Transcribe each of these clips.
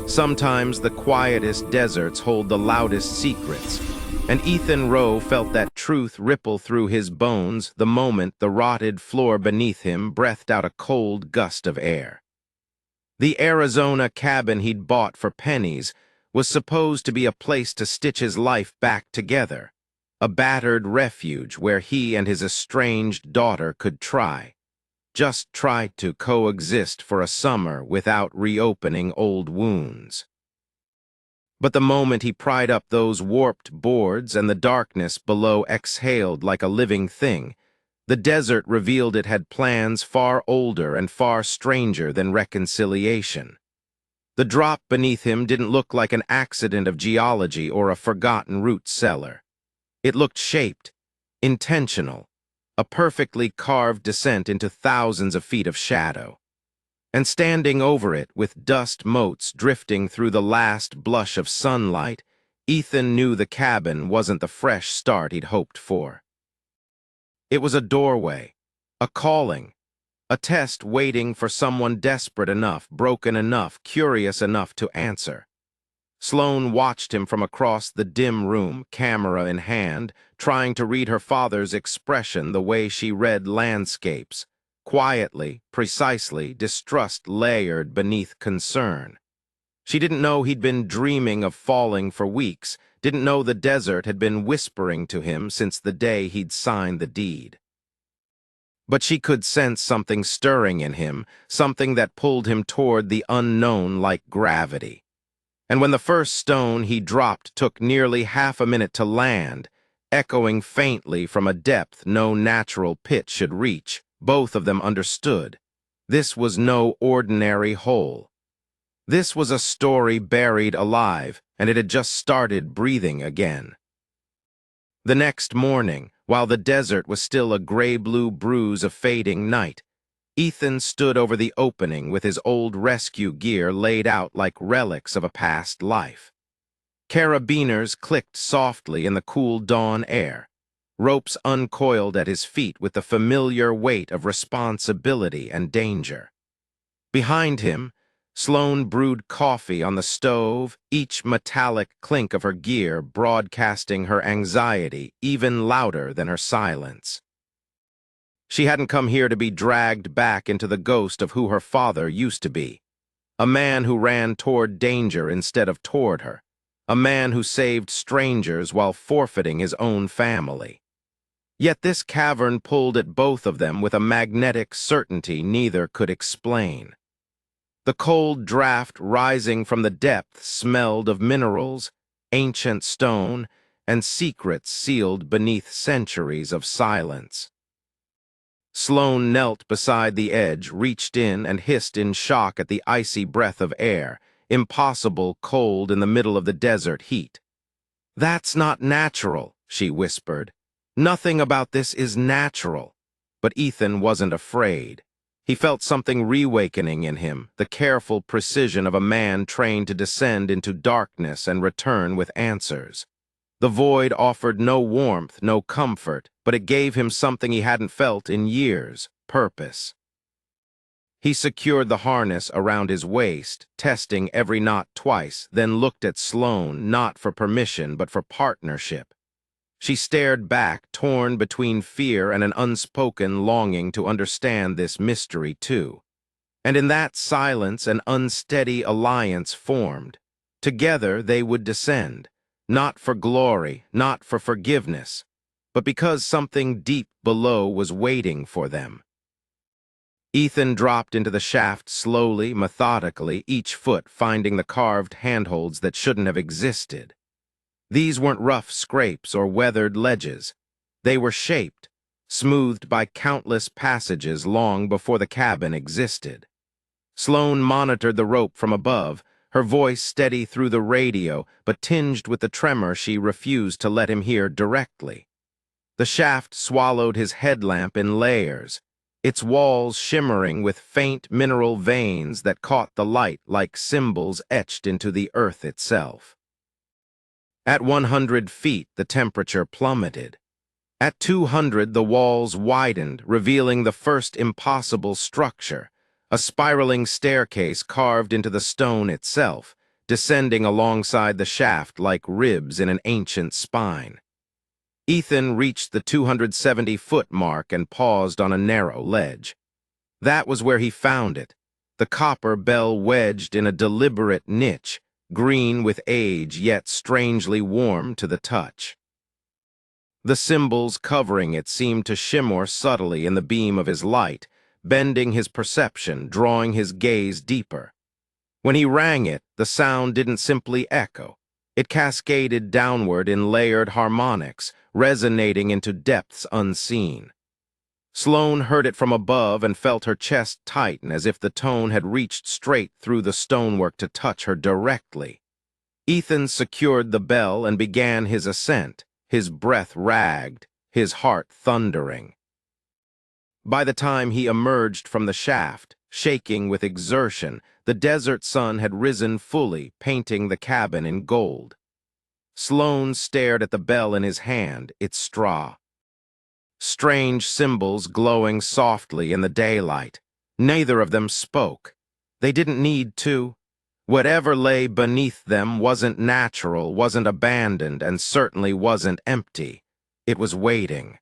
Sometimes the quietest deserts hold the loudest secrets, and Ethan Rowe felt that truth ripple through his bones the moment the rotted floor beneath him breathed out a cold gust of air. The Arizona cabin he'd bought for pennies was supposed to be a place to stitch his life back together, a battered refuge where he and his estranged daughter could just try to coexist for a summer without reopening old wounds. But the moment he pried up those warped boards and the darkness below exhaled like a living thing, the desert revealed it had plans far older and far stranger than reconciliation. The drop beneath him didn't look like an accident of geology or a forgotten root cellar. It looked shaped, intentional, a perfectly carved descent into thousands of feet of shadow. And standing over it, with dust motes drifting through the last blush of sunlight, Ethan knew the cabin wasn't the fresh start he'd hoped for. It was a doorway, a calling, a test waiting for someone desperate enough, broken enough, curious enough to answer. Sloane watched him from across the dim room, camera in hand, trying to read her father's expression the way she read landscapes. Quietly, precisely, distrust layered beneath concern. She didn't know he'd been dreaming of falling for weeks, didn't know the desert had been whispering to him since the day he'd signed the deed. But she could sense something stirring in him, something that pulled him toward the unknown like gravity. And when the first stone he dropped took nearly half a minute to land, echoing faintly from a depth no natural pitch should reach, both of them understood. This was no ordinary hole. This was a story buried alive, and it had just started breathing again. The next morning, while the desert was still a gray-blue bruise of fading night, Ethan stood over the opening with his old rescue gear laid out like relics of a past life. Carabiners clicked softly in the cool dawn air. Ropes uncoiled at his feet with the familiar weight of responsibility and danger. Behind him, Sloane brewed coffee on the stove, each metallic clink of her gear broadcasting her anxiety even louder than her silence. She hadn't come here to be dragged back into the ghost of who her father used to be. A man who ran toward danger instead of toward her. A man who saved strangers while forfeiting his own family. Yet this cavern pulled at both of them with a magnetic certainty neither could explain. The cold draft rising from the depths smelled of minerals, ancient stone, and secrets sealed beneath centuries of silence. Sloane knelt beside the edge, reached in and hissed in shock at the icy breath of air, impossible cold in the middle of the desert heat. "That's not natural," she whispered. "Nothing about this is natural." But Ethan wasn't afraid. He felt something reawakening in him, the careful precision of a man trained to descend into darkness and return with answers. The void offered no warmth, no comfort, but it gave him something he hadn't felt in years, purpose. He secured the harness around his waist, testing every knot twice, then looked at Sloane, not for permission but for partnership. She stared back, torn between fear and an unspoken longing to understand this mystery too. And in that silence an unsteady alliance formed. Together they would descend. Not for glory, not for forgiveness, but because something deep below was waiting for them. Ethan dropped into the shaft slowly, methodically, each foot finding the carved handholds that shouldn't have existed. These weren't rough scrapes or weathered ledges. They were shaped, smoothed by countless passages long before the cabin existed. Sloane monitored the rope from above, her voice steady through the radio, but tinged with the tremor she refused to let him hear directly. The shaft swallowed his headlamp in layers, its walls shimmering with faint mineral veins that caught the light like symbols etched into the earth itself. At 100 feet, the temperature plummeted. At 200, the walls widened, revealing the first impossible structure, a spiraling staircase carved into the stone itself, descending alongside the shaft like ribs in an ancient spine. Ethan reached the 270-foot mark and paused on a narrow ledge. That was where he found it, the copper bell wedged in a deliberate niche, green with age yet strangely warm to the touch. The symbols covering it seemed to shimmer subtly in the beam of his light, bending his perception, drawing his gaze deeper. When he rang it, the sound didn't simply echo. It cascaded downward in layered harmonics, resonating into depths unseen. Sloane heard it from above and felt her chest tighten as if the tone had reached straight through the stonework to touch her directly. Ethan secured the bell and began his ascent, his breath ragged, his heart thundering. By the time he emerged from the shaft, shaking with exertion, the desert sun had risen fully, painting the cabin in gold. Sloane stared at the bell in his hand, its straw. Strange symbols glowing softly in the daylight. Neither of them spoke. They didn't need to. Whatever lay beneath them wasn't natural, wasn't abandoned, and certainly wasn't empty. It was waiting.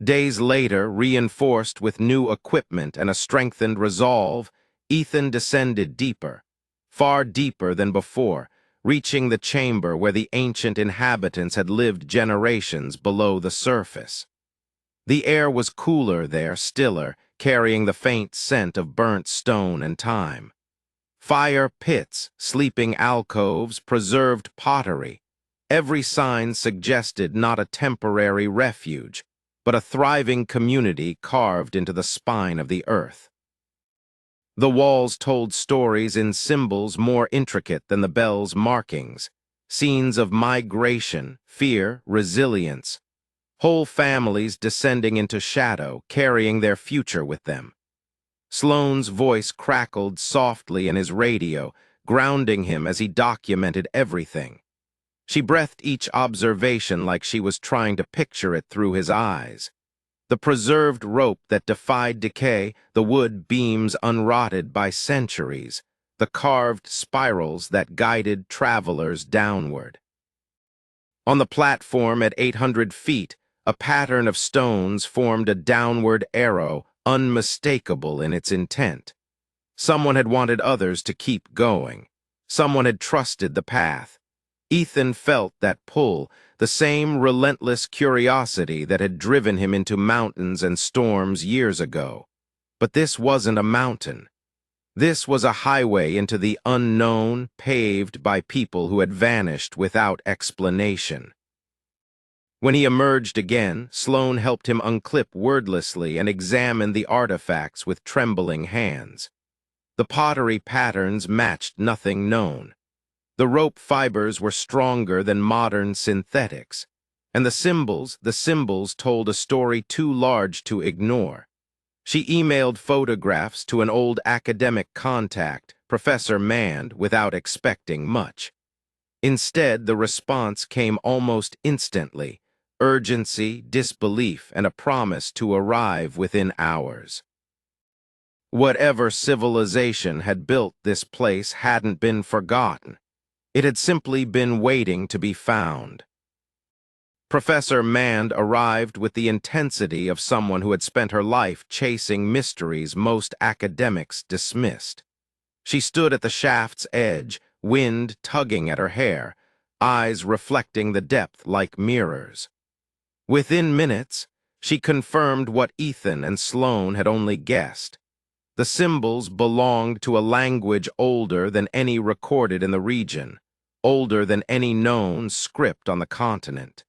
Days later, reinforced with new equipment and a strengthened resolve, Ethan descended deeper, far deeper than before, reaching the chamber where the ancient inhabitants had lived generations below the surface. The air was cooler there, stiller, carrying the faint scent of burnt stone and time. Fire pits, sleeping alcoves, preserved pottery. Every sign suggested not a temporary refuge, but a thriving community carved into the spine of the earth. The walls told stories in symbols more intricate than the bell's markings, scenes of migration, fear, resilience, whole families descending into shadow, carrying their future with them. Sloane's voice crackled softly in his radio, grounding him as he documented everything. She breathed each observation like she was trying to picture it through his eyes. The preserved rope that defied decay, the wood beams unrotted by centuries, the carved spirals that guided travelers downward. On the platform at 800 feet, a pattern of stones formed a downward arrow, unmistakable in its intent. Someone had wanted others to keep going. Someone had trusted the path. Ethan felt that pull, the same relentless curiosity that had driven him into mountains and storms years ago. But this wasn't a mountain. This was a highway into the unknown, paved by people who had vanished without explanation. When he emerged again, Sloane helped him unclip wordlessly and examine the artifacts with trembling hands. The pottery patterns matched nothing known. The rope fibers were stronger than modern synthetics, and the symbols told a story too large to ignore. She emailed photographs to an old academic contact, Professor Mand, without expecting much. Instead, the response came almost instantly, urgency, disbelief, and a promise to arrive within hours. Whatever civilization had built this place hadn't been forgotten. It had simply been waiting to be found. Professor Mand arrived with the intensity of someone who had spent her life chasing mysteries most academics dismissed. She stood at the shaft's edge, wind tugging at her hair, eyes reflecting the depth like mirrors. Within minutes, she confirmed what Ethan and Sloane had only guessed. The symbols belonged to a language older than any recorded in the region, older than any known script on the continent.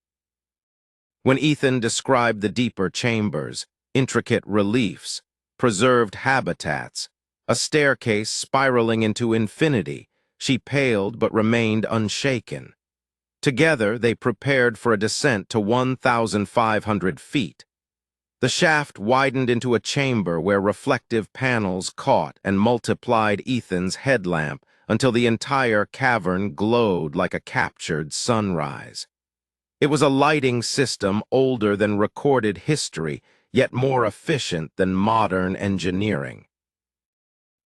When Ethan described the deeper chambers, intricate reliefs, preserved habitats, a staircase spiraling into infinity, she paled but remained unshaken. Together, they prepared for a descent to 1,500 feet. The shaft widened into a chamber where reflective panels caught and multiplied Ethan's headlamp until the entire cavern glowed like a captured sunrise. It was a lighting system older than recorded history, yet more efficient than modern engineering.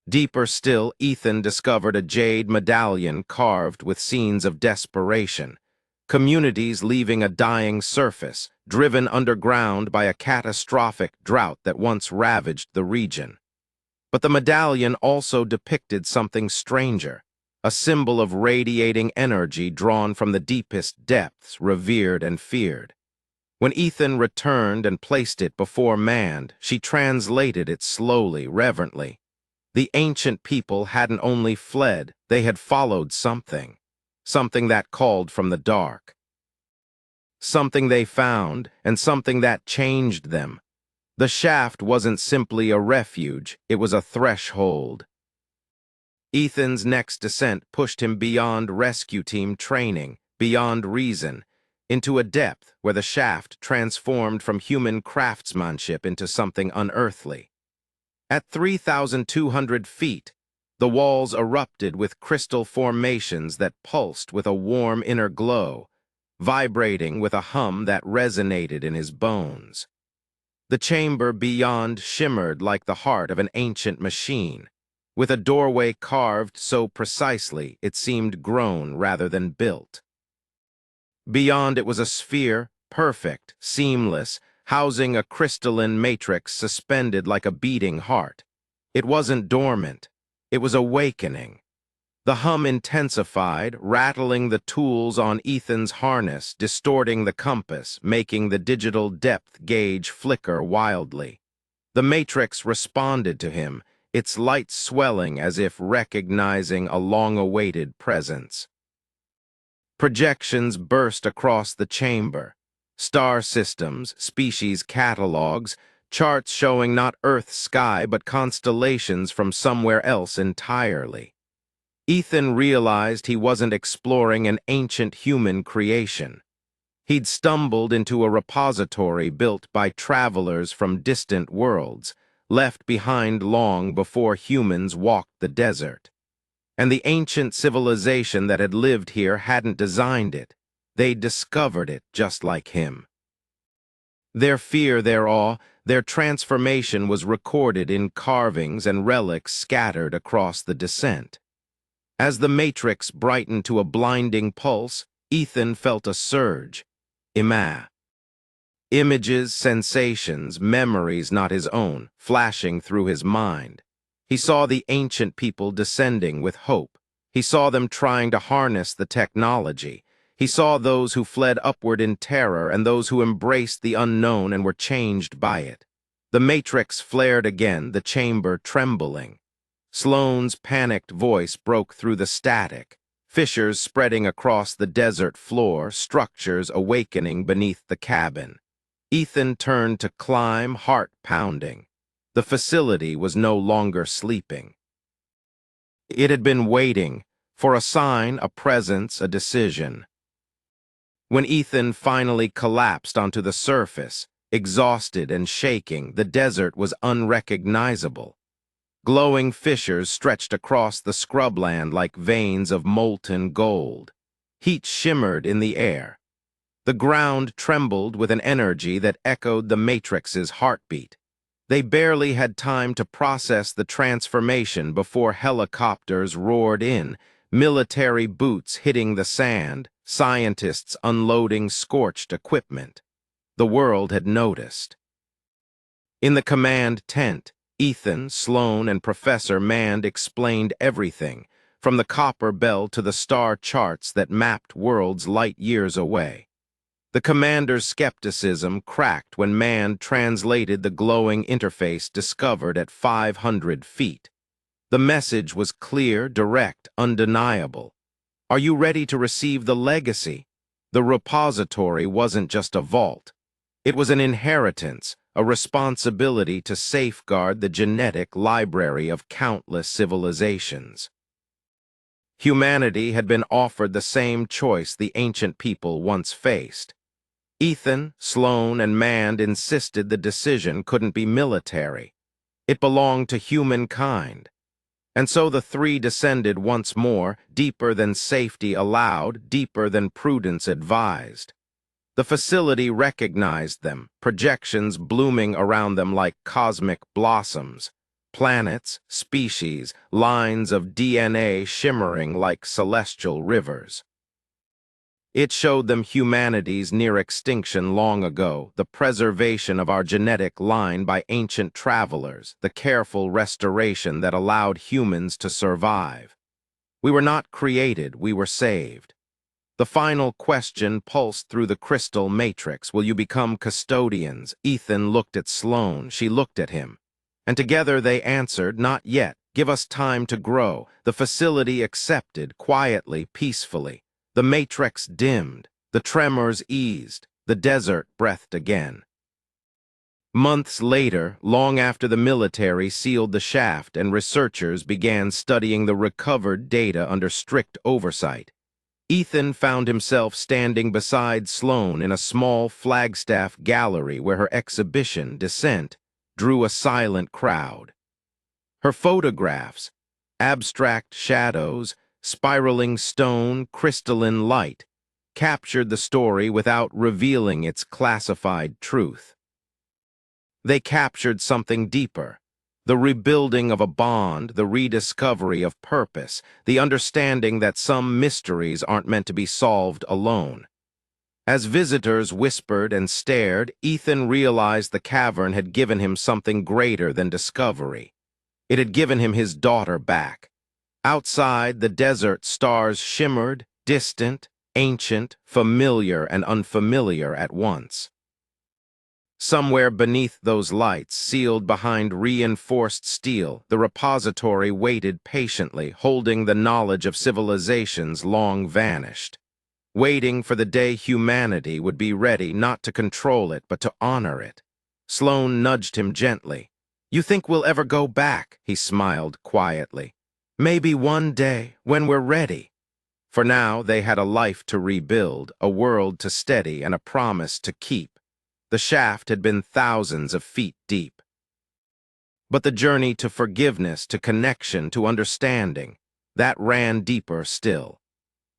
Deeper still, Ethan discovered a jade medallion carved with scenes of desperation. Communities leaving a dying surface, driven underground by a catastrophic drought that once ravaged the region. But the medallion also depicted something stranger, a symbol of radiating energy drawn from the deepest depths, revered and feared. When Ethan returned and placed it before Mand, she translated it slowly, reverently. The ancient people hadn't only fled, they had followed something. Something that called from the dark. Something they found, and something that changed them. The shaft wasn't simply a refuge, it was a threshold. Ethan's next descent pushed him beyond rescue team training, beyond reason, into a depth where the shaft transformed from human craftsmanship into something unearthly. At 3,200 feet, the walls erupted with crystal formations that pulsed with a warm inner glow, vibrating with a hum that resonated in his bones. The chamber beyond shimmered like the heart of an ancient machine, with a doorway carved so precisely it seemed grown rather than built. Beyond it was a sphere, perfect, seamless, housing a crystalline matrix suspended like a beating heart. It wasn't dormant, it was awakening. The hum intensified, rattling the tools on Ethan's harness, distorting the compass, making the digital depth gauge flicker wildly. The matrix responded to him, its light swelling as if recognizing a long-awaited presence. Projections burst across the chamber. Star systems, species catalogs, charts showing not Earth's sky but constellations from somewhere else entirely. Ethan realized he wasn't exploring an ancient human creation. He'd stumbled into a repository built by travelers from distant worlds, left behind long before humans walked the desert. And the ancient civilization that had lived here hadn't designed it. They discovered it just like him. Their fear, their awe, their transformation was recorded in carvings and relics scattered across the descent. As the matrix brightened to a blinding pulse, Ethan felt a surge. Images, sensations, memories not his own, flashing through his mind. He saw the ancient people descending with hope. He saw them trying to harness the technology. He saw those who fled upward in terror and those who embraced the unknown and were changed by it. The matrix flared again, the chamber trembling. Sloane's panicked voice broke through the static, fissures spreading across the desert floor, structures awakening beneath the cabin. Ethan turned to climb, heart pounding. The facility was no longer sleeping. It had been waiting for a sign, a presence, a decision. When Ethan finally collapsed onto the surface, exhausted and shaking, the desert was unrecognizable. Glowing fissures stretched across the scrubland like veins of molten gold. Heat shimmered in the air. The ground trembled with an energy that echoed the Matrix's heartbeat. They barely had time to process the transformation before helicopters roared in, military boots hitting the sand, scientists unloading scorched equipment. The world had noticed. In the command tent, Ethan, Sloane, and Professor Mand explained everything, from the copper bell to the star charts that mapped worlds light years away. The commander's skepticism cracked when Mand translated the glowing interface discovered at 500 feet. The message was clear, direct, undeniable. Are you ready to receive the legacy? The repository wasn't just a vault. It was an inheritance, a responsibility to safeguard the genetic library of countless civilizations. Humanity had been offered the same choice the ancient people once faced. Ethan, Sloane, and Mand insisted the decision couldn't be military. It belonged to humankind. And so the three descended once more, deeper than safety allowed, deeper than prudence advised. The facility recognized them, projections blooming around them like cosmic blossoms. planets, species, lines of DNA shimmering like celestial rivers. It showed them humanity's near extinction long ago, the preservation of our genetic line by ancient travelers, the careful restoration that allowed humans to survive. We were not created, we were saved. The final question pulsed through the crystal matrix. Will you become custodians? Ethan looked at Sloane. She looked at him. And together they answered, not yet. Give us time to grow. The facility accepted, quietly, peacefully. The matrix dimmed. The tremors eased. The desert breathed again. Months later, long after the military sealed the shaft and researchers began studying the recovered data under strict oversight, Ethan found himself standing beside Sloane in a small Flagstaff gallery where her exhibition, Descent, drew a silent crowd. Her photographs, abstract shadows, spiraling stone, crystalline light, captured the story without revealing its classified truth. They captured something deeper. The rebuilding of a bond, the rediscovery of purpose, the understanding that some mysteries aren't meant to be solved alone. As visitors whispered and stared, Ethan realized the cavern had given him something greater than discovery. It had given him his daughter back. Outside, the desert stars shimmered, distant, ancient, familiar and unfamiliar at once. Somewhere beneath those lights, sealed behind reinforced steel, the repository waited patiently, holding the knowledge of civilizations long vanished, waiting for the day humanity would be ready not to control it, but to honor it. Sloane nudged him gently. You think we'll ever go back? He smiled quietly. Maybe one day, when we're ready. For now, they had a life to rebuild, a world to steady, and a promise to keep. The shaft had been thousands of feet deep. But the journey to forgiveness, to connection, to understanding, that ran deeper still.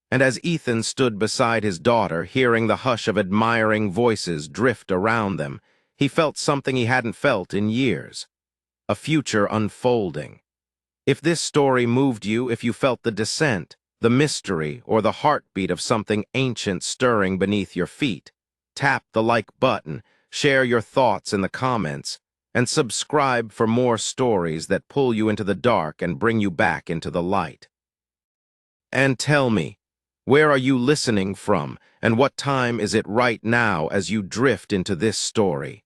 And as Ethan stood beside his daughter, hearing the hush of admiring voices drift around them, he felt something he hadn't felt in years. A future unfolding. If this story moved you, if you felt the descent, the mystery, or the heartbeat of something ancient stirring beneath your feet, tap the like button, share your thoughts in the comments, and subscribe for more stories that pull you into the dark and bring you back into the light. And tell me, where are you listening from, and what time is it right now as you drift into this story?